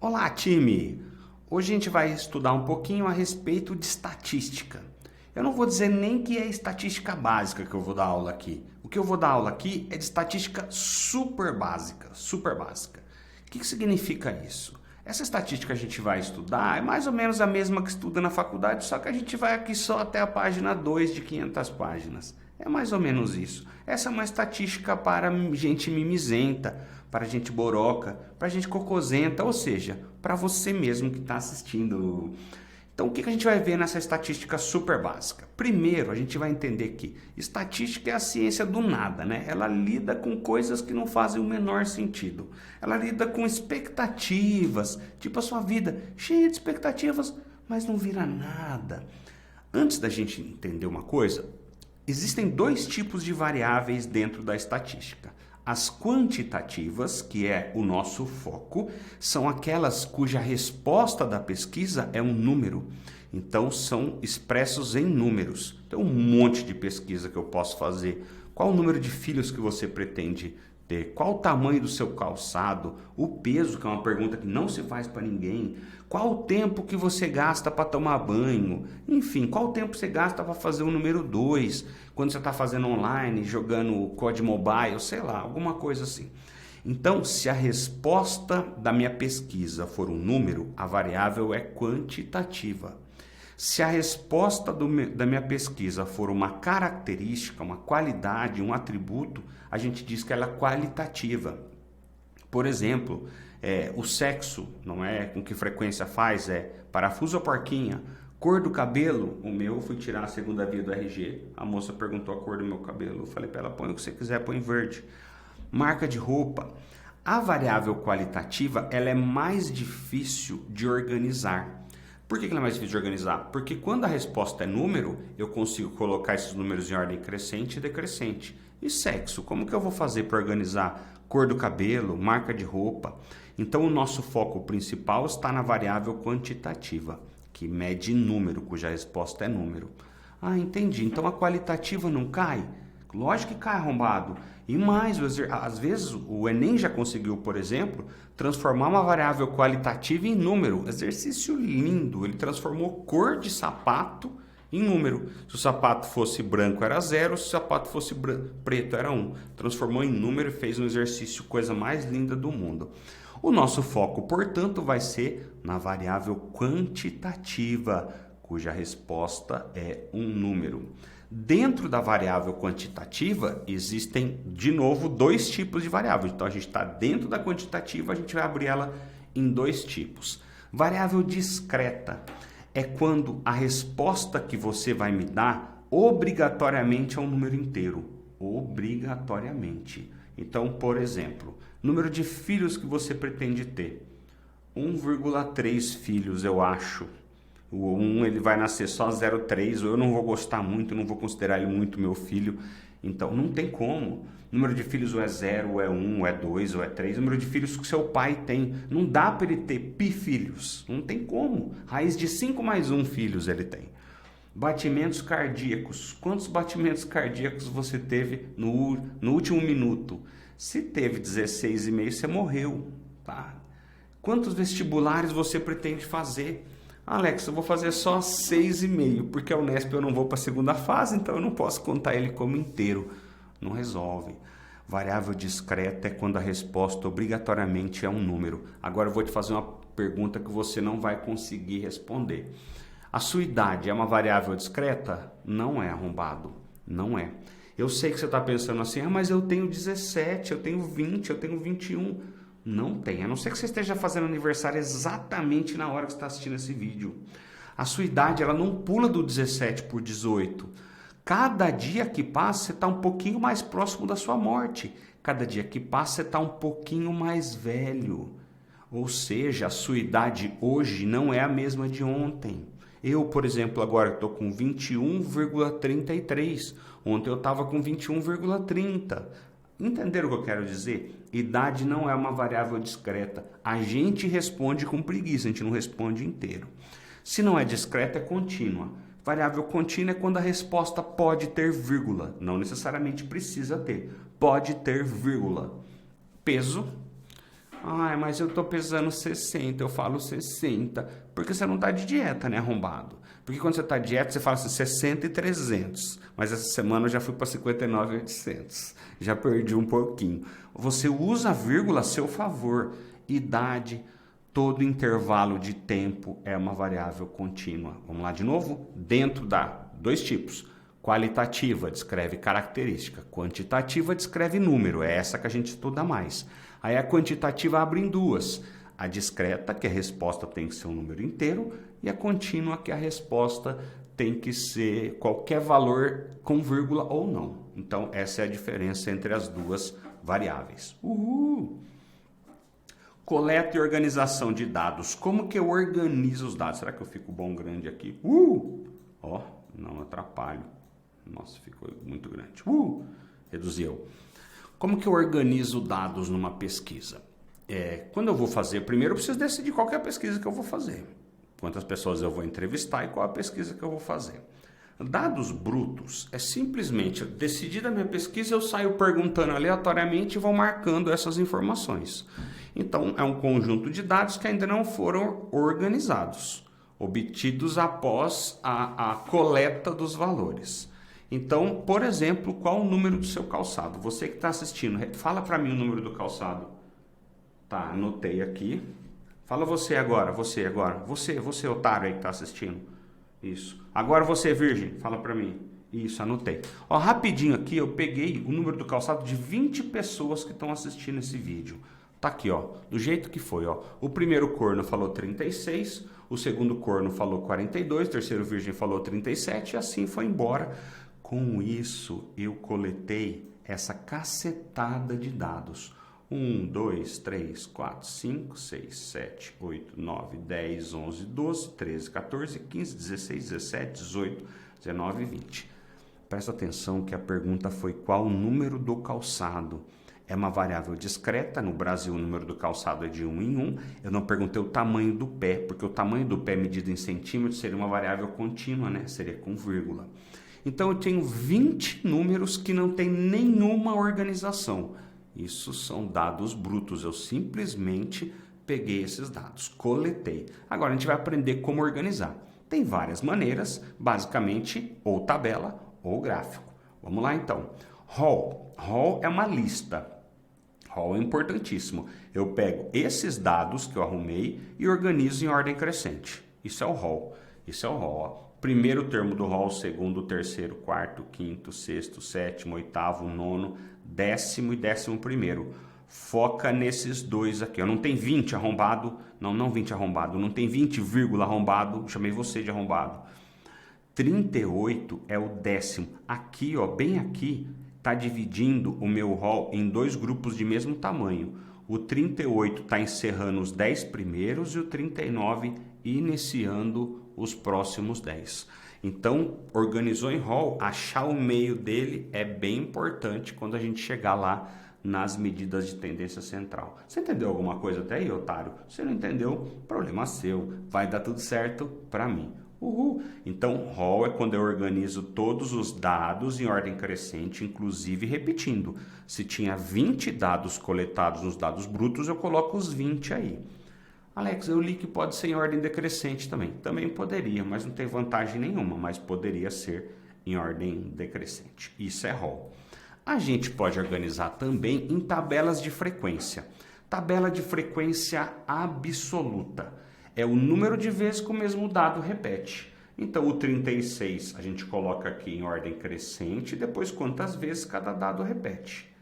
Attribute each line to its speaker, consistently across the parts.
Speaker 1: Olá, time! Hoje a gente vai estudar um pouquinho a respeito de estatística. Eu não vou dizer nem que é estatística básica que eu vou dar aula aqui. O que eu vou dar aula aqui é de estatística super básica, super básica. O que significa isso? Essa estatística que a gente vai estudar é mais ou menos a mesma que estuda na faculdade, só que a gente vai aqui só até a página 2 de 500 páginas. É mais ou menos isso. Essa é uma estatística para gente mimizenta, para gente boroca, para gente cocosenta, ou seja, para você mesmo que está assistindo. Então, o que a gente vai ver nessa estatística super básica? Primeiro, a gente vai entender que estatística é a ciência do nada, né? Ela lida com coisas que não fazem o menor sentido. Ela lida com expectativas, tipo a sua vida, cheia de expectativas, mas não vira nada. Antes da gente entender uma coisa, existem dois tipos de variáveis dentro da estatística. As quantitativas, que é o nosso foco, são aquelas cuja resposta da pesquisa é um número. Então, são expressos em números. Tem um monte de pesquisa que eu posso fazer. Qual o número de filhos que você pretende ter? Qual o tamanho do seu calçado? O peso, que é uma pergunta que não se faz para ninguém. Qual o tempo que você gasta para tomar banho? Enfim, qual o tempo você gasta para fazer o número 2? Quando você está fazendo online, jogando COD Mobile, sei lá, alguma coisa assim. Então, se a resposta da minha pesquisa for um número, a variável é quantitativa. Se a resposta da minha pesquisa for uma característica, uma qualidade, um atributo, a gente diz que ela é qualitativa. Por exemplo, o sexo, não é com que frequência faz, é parafuso ou porquinha, cor do cabelo, o meu, fui tirar a segunda via do RG, a moça perguntou a cor do meu cabelo, eu falei para ela, põe o que você quiser, põe verde. Marca de roupa. A variável qualitativa, ela é mais difícil de organizar. Por que ela é mais difícil de organizar? Porque quando a resposta é número, eu consigo colocar esses números em ordem crescente e decrescente. E sexo, como que eu vou fazer para organizar cor do cabelo, marca de roupa? Então, o nosso foco principal está na variável quantitativa, que mede número, cuja resposta é número. Ah, entendi. Então, a qualitativa não cai? Lógico que cai, arrombado. E mais, às vezes o Enem já conseguiu, por exemplo, transformar uma variável qualitativa em número. Exercício lindo. Ele transformou cor de sapato em número. Se o sapato fosse branco era 0, se o sapato fosse preto era 1. Transformou em número e fez um exercício, coisa mais linda do mundo. O nosso foco, portanto, vai ser na variável quantitativa, cuja resposta é um número. Dentro da variável quantitativa, existem, de novo, dois tipos de variáveis. Então, a gente está dentro da quantitativa, a gente vai abrir ela em dois tipos. Variável discreta é quando a resposta que você vai me dar obrigatoriamente é um número inteiro. Obrigatoriamente. Então, por exemplo, número de filhos que você pretende ter. 1,3 filhos, eu acho. O 1 ele vai nascer só 0,3, ou eu não vou gostar muito, não vou considerar ele muito meu filho. Então, não tem como. Número de filhos ou é 0, ou é 1, ou é 2, ou é 3. Número de filhos que seu pai tem. Não dá para ele ter pi filhos. Não tem como. Raiz de 5 mais 1 filhos ele tem. Batimentos cardíacos. Quantos batimentos cardíacos você teve no último minuto? Se teve 16,5, você morreu. Tá? Quantos vestibulares você pretende fazer? Alex, eu vou fazer só 6,5, porque a Unesp eu não vou para a segunda fase, então eu não posso contar ele como inteiro. Não resolve. Variável discreta é quando a resposta obrigatoriamente é um número. Agora eu vou te fazer uma pergunta que você não vai conseguir responder. A sua idade é uma variável discreta? Não é, arrombado. Não é. Eu sei que você está pensando assim, mas eu tenho 17, eu tenho 20, eu tenho 21. Não tem, a não ser que você esteja fazendo aniversário exatamente na hora que você está assistindo esse vídeo. A sua idade, ela não pula do 17 por 18. Cada dia que passa, você está um pouquinho mais próximo da sua morte. Cada dia que passa, você está um pouquinho mais velho. Ou seja, a sua idade hoje não é a mesma de ontem. Eu, por exemplo, agora estou com 21,33. Ontem eu estava com 21,30. Entenderam o que eu quero dizer? Idade não é uma variável discreta. A gente responde com preguiça, a gente não responde inteiro. Se não é discreta, é contínua. Variável contínua é quando a resposta pode ter vírgula. Não necessariamente precisa ter. Pode ter vírgula. Peso. Ah, mas eu tô pesando 60, eu falo 60. Porque você não tá de dieta, né, arrombado? Porque quando você tá de dieta, você fala assim, 60 e 300. Mas essa semana eu já fui para 59,800. Já perdi um pouquinho. Você usa a vírgula a seu favor. Idade, todo intervalo de tempo é uma variável contínua. Vamos lá de novo? Dentro da dois tipos. Qualitativa descreve característica, quantitativa descreve número, é essa que a gente estuda mais. Aí a quantitativa abre em duas, a discreta, que a resposta tem que ser um número inteiro, e a contínua, que a resposta tem que ser qualquer valor com vírgula ou não. Então essa é a diferença entre as duas variáveis. Uhul! Coleta e organização de dados. Como que eu organizo os dados? Será que eu fico bom grande aqui? Ó, não atrapalho. Nossa, ficou muito grande. Reduziu. Como que eu organizo dados numa pesquisa? Quando eu vou fazer, primeiro eu preciso decidir qual que é a pesquisa que eu vou fazer. Quantas pessoas eu vou entrevistar e qual a pesquisa que eu vou fazer. Dados brutos é simplesmente decidir a minha pesquisa, eu saio perguntando aleatoriamente e vou marcando essas informações. Então, é um conjunto de dados que ainda não foram organizados, obtidos após a coleta dos valores. Então, por exemplo, qual o número do seu calçado? Você que está assistindo, fala para mim o número do calçado. Tá, anotei aqui. Fala você agora. Você, otário aí que está assistindo. Isso. Agora você, virgem, fala para mim. Isso, anotei. Ó, rapidinho aqui, eu peguei o número do calçado de 20 pessoas que estão assistindo esse vídeo. Tá aqui, ó, do jeito que foi, ó. O primeiro corno falou 36, o segundo corno falou 42, o terceiro virgem falou 37 e assim foi embora. Com isso, eu coletei essa cacetada de dados. 1, 2, 3, 4, 5, 6, 7, 8, 9, 10, 11, 12, 13, 14, 15, 16, 17, 18, 19 e 20. Presta atenção que a pergunta foi qual o número do calçado. É uma variável discreta, no Brasil o número do calçado é de 1 em 1. Eu não perguntei o tamanho do pé, porque o tamanho do pé medido em centímetros seria uma variável contínua, né? Seria com vírgula. Então eu tenho 20 números que não tem nenhuma organização. Isso são dados brutos, eu simplesmente peguei esses dados, coletei. Agora a gente vai aprender como organizar. Tem várias maneiras, basicamente ou tabela ou gráfico. Vamos lá então. Roll é uma lista. Roll é importantíssimo. Eu pego esses dados que eu arrumei e organizo em ordem crescente. Isso é o roll. Ó. Primeiro termo do roll, segundo, terceiro, quarto, quinto, sexto, sétimo, oitavo, nono, décimo e 11º. Foca nesses dois aqui. Não tem 20 arrombado. Não 20 arrombado. Não tem 20, arrombado. Chamei você de arrombado. 38 é o 10º. Aqui, ó, bem aqui, está dividindo o meu roll em dois grupos de mesmo tamanho. O 38 está encerrando os 10 primeiros e o 39 iniciando os próximos 10. Então, organizou em roll, achar o meio dele é bem importante quando a gente chegar lá nas medidas de tendência central. Você entendeu alguma coisa até aí, otário? Se não entendeu, problema seu. Vai dar tudo certo para mim. Uhul! Então, roll é quando eu organizo todos os dados em ordem crescente, inclusive repetindo. Se tinha 20 dados coletados nos dados brutos, eu coloco os 20 aí. Alex, eu li que pode ser em ordem decrescente também. Também poderia, mas não tem vantagem nenhuma, mas poderia ser em ordem decrescente. Isso é roll. A gente pode organizar também em tabelas de frequência. Tabela de frequência absoluta. É o número de vezes que o mesmo dado repete. Então, o 36 a gente coloca aqui em ordem crescente, depois quantas vezes cada dado repete.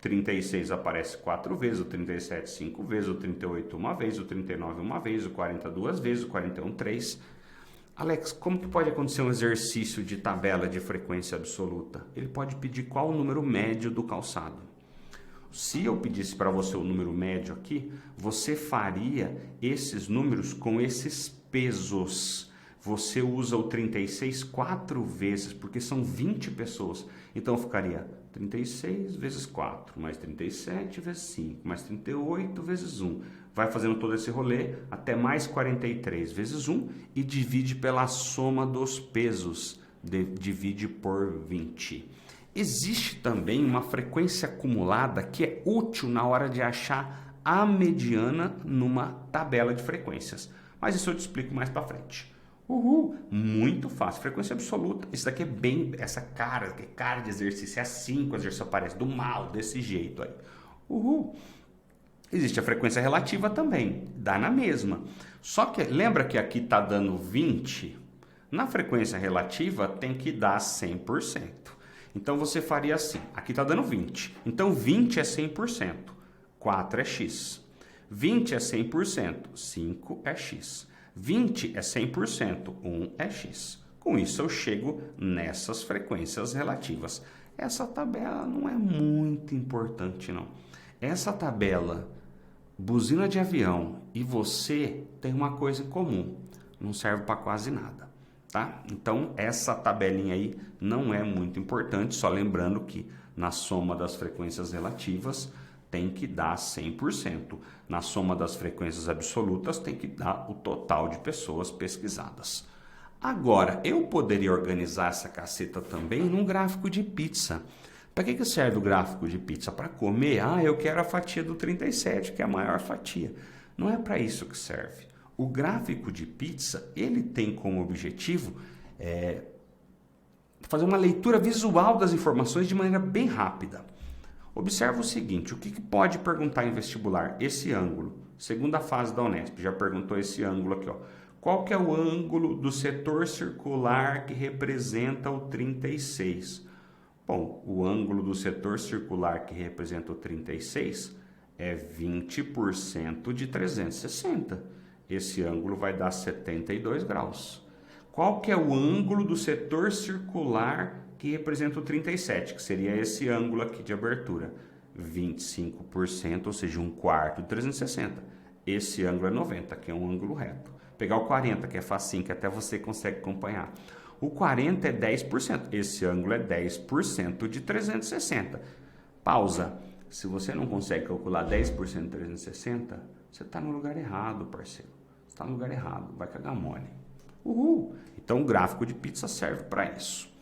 Speaker 1: 36 aparece 4 vezes, o 37 5 vezes, o 38 uma vez, o 39 uma vez, o 40 2 vezes, o 41 3. Alex, como que pode acontecer um exercício de tabela de frequência absoluta? Ele pode pedir qual o número médio do calçado. Se eu pedisse para você o número médio aqui, você faria esses números com esses pesos. Você usa o 36 4 vezes, porque são 20 pessoas. Então ficaria 36 vezes 4, mais 37 vezes 5, mais 38 vezes 1. Vai fazendo todo esse rolê até mais 43 vezes 1 e divide pela soma dos pesos. Divide por 20. Existe também uma frequência acumulada que é útil na hora de achar a mediana numa tabela de frequências. Mas isso eu te explico mais para frente. Uhul, muito fácil. Frequência absoluta. Isso daqui é bem, essa cara, que é cara de exercício. É assim que o exercício aparece, do mal, desse jeito aí. Uhul. Existe a frequência relativa também, dá na mesma. Só que lembra que aqui está dando 20? Na frequência relativa tem que dar 100%. Então você faria assim, aqui está dando 20. Então 20 é 100%, 4 é x. 20 é 100%, 5 é x. 20 é 100%, 1 é x. Com isso eu chego nessas frequências relativas. Essa tabela não é muito importante não. Essa tabela, buzina de avião e você tem uma coisa em comum, não serve para quase nada, tá? Então essa tabelinha aí não é muito importante, só lembrando que na soma das frequências relativas tem que dar 100%, na soma das frequências absolutas tem que dar o total de pessoas pesquisadas. Agora, eu poderia organizar essa caceta também num gráfico de pizza. Para que serve o gráfico de pizza? Para comer? Ah, eu quero a fatia do 37, que é a maior fatia. Não é para isso que serve. O gráfico de pizza, ele tem como objetivo fazer uma leitura visual das informações de maneira bem rápida. Observa o seguinte, o que pode perguntar em vestibular? Esse ângulo, segunda fase da Unesp, já perguntou esse ângulo aqui, ó. Qual que é o ângulo do setor circular que representa o 36? Bom, o ângulo do setor circular que representa o 36 é 20% de 360. Esse ângulo vai dar 72 graus. Qual que é o ângulo do setor circular que representa o 37, que seria esse ângulo aqui de abertura? 25%, ou seja, 1/4 de 360. Esse ângulo é 90, que é um ângulo reto. Pegar o 40, que é facinho, que até você consegue acompanhar. O 40 é 10%. Esse ângulo é 10% de 360. Pausa. Se você não consegue calcular 10% de 360, você está no lugar errado, parceiro. Você está no lugar errado. Vai cagar mole. Uhul! Então, o gráfico de pizza serve para isso.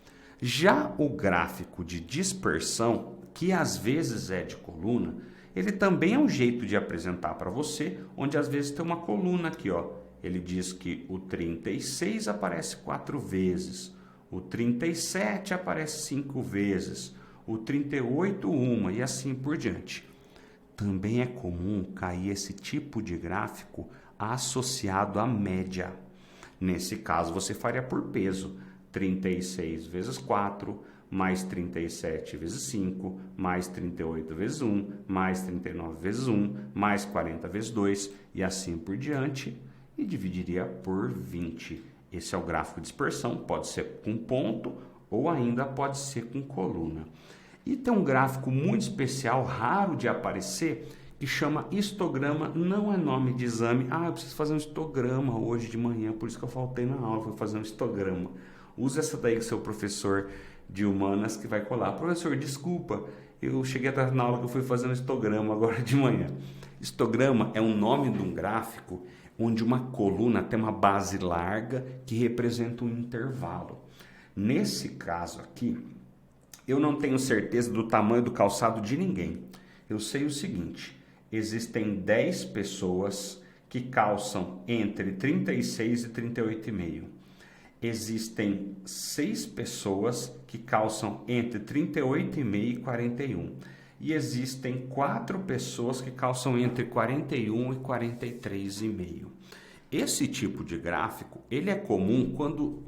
Speaker 1: Já o gráfico de dispersão, que às vezes é de coluna, ele também é um jeito de apresentar para você, onde às vezes tem uma coluna aqui, ó. Ele diz que o 36 aparece 4 vezes, o 37 aparece 5 vezes, o 38 uma e assim por diante. Também é comum cair esse tipo de gráfico associado à média. Nesse caso, você faria por peso, 36 vezes 4, mais 37 vezes 5, mais 38 vezes 1, mais 39 vezes 1, mais 40 vezes 2 e assim por diante. E dividiria por 20. Esse é o gráfico de dispersão, pode ser com ponto ou ainda pode ser com coluna. E tem um gráfico muito especial, raro de aparecer, que chama histograma, não é nome de exame. Ah, eu preciso fazer um histograma hoje de manhã, por isso que eu faltei na aula, fui fazer um histograma. Usa essa daí com seu professor de humanas que vai colar. Professor, desculpa, eu cheguei atrás na aula que eu fui fazer um histograma agora de manhã. Histograma é um nome de um gráfico onde uma coluna tem uma base larga que representa um intervalo. Nesse caso aqui, eu não tenho certeza do tamanho do calçado de ninguém. Eu sei o seguinte, existem 10 pessoas que calçam entre 36 e 38,5. Existem 6 pessoas que calçam entre 38,5 e 41. E existem 4 pessoas que calçam entre 41 e 43,5. Esse tipo de gráfico, ele é comum quando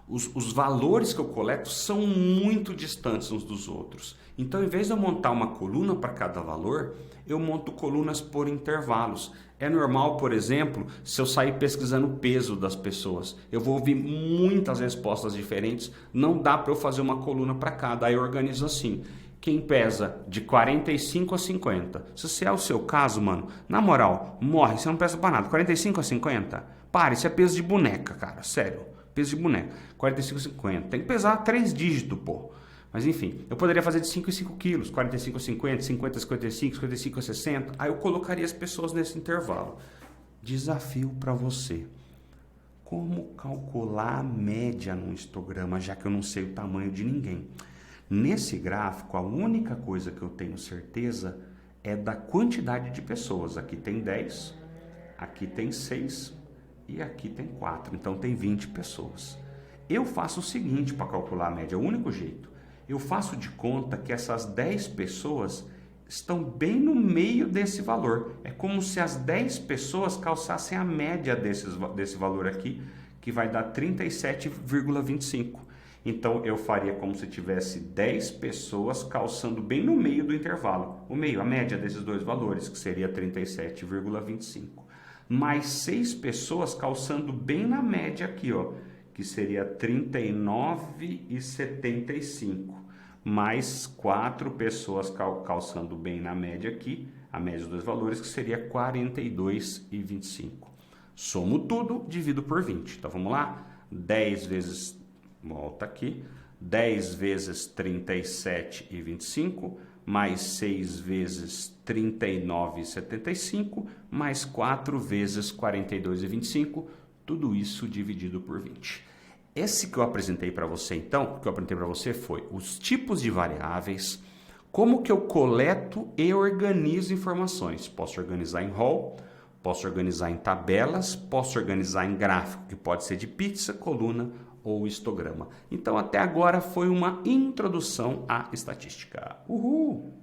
Speaker 1: os valores que eu coleto são muito distantes uns dos outros. Então, em vez de eu montar uma coluna para cada valor, eu monto colunas por intervalos. É normal, por exemplo, se eu sair pesquisando o peso das pessoas, eu vou ouvir muitas respostas diferentes, não dá para eu fazer uma coluna para cada, aí eu organizo assim. Quem pesa de 45 a 50. Se esse é o seu caso, mano, na moral, morre, você não pesa pra nada. 45 a 50? Pare, isso é peso de boneca, cara, sério. Peso de boneca. 45 a 50. Tem que pesar 3 dígitos, pô. Mas enfim, eu poderia fazer de 5 em 5 quilos. 45 a 50, 50 a 55, 55 a 60. Aí eu colocaria as pessoas nesse intervalo. Desafio pra você. Como calcular a média num histograma, já que eu não sei o tamanho de ninguém? Nesse gráfico, a única coisa que eu tenho certeza é da quantidade de pessoas. Aqui tem 10, aqui tem 6 e aqui tem 4. Então tem 20 pessoas. Eu faço o seguinte para calcular a média, é o único jeito. Eu faço de conta que essas 10 pessoas estão bem no meio desse valor. É como se as 10 pessoas calçassem a média desse valor aqui, que vai dar 37,25. Então eu faria como se tivesse 10 pessoas calçando bem no meio do intervalo. O meio, a média desses dois valores, que seria 37,25. Mais 6 pessoas calçando bem na média aqui, ó, que seria 39,75. Mais 4 pessoas calçando bem na média aqui, a média dos dois valores, que seria 42,25. Somo tudo, divido por 20. Então vamos lá? 10 vezes, volta aqui, 10 vezes 37,25, mais 6 vezes 39,75, mais 4 vezes 42,25, tudo isso dividido por 20. Esse que eu apresentei para você, então, o que eu apresentei para você foi os tipos de variáveis, como que eu coleto e organizo informações. Posso organizar em rol, posso organizar em tabelas, posso organizar em gráfico, que pode ser de pizza, coluna ou histograma. Então, até agora foi uma introdução à estatística. Uhul!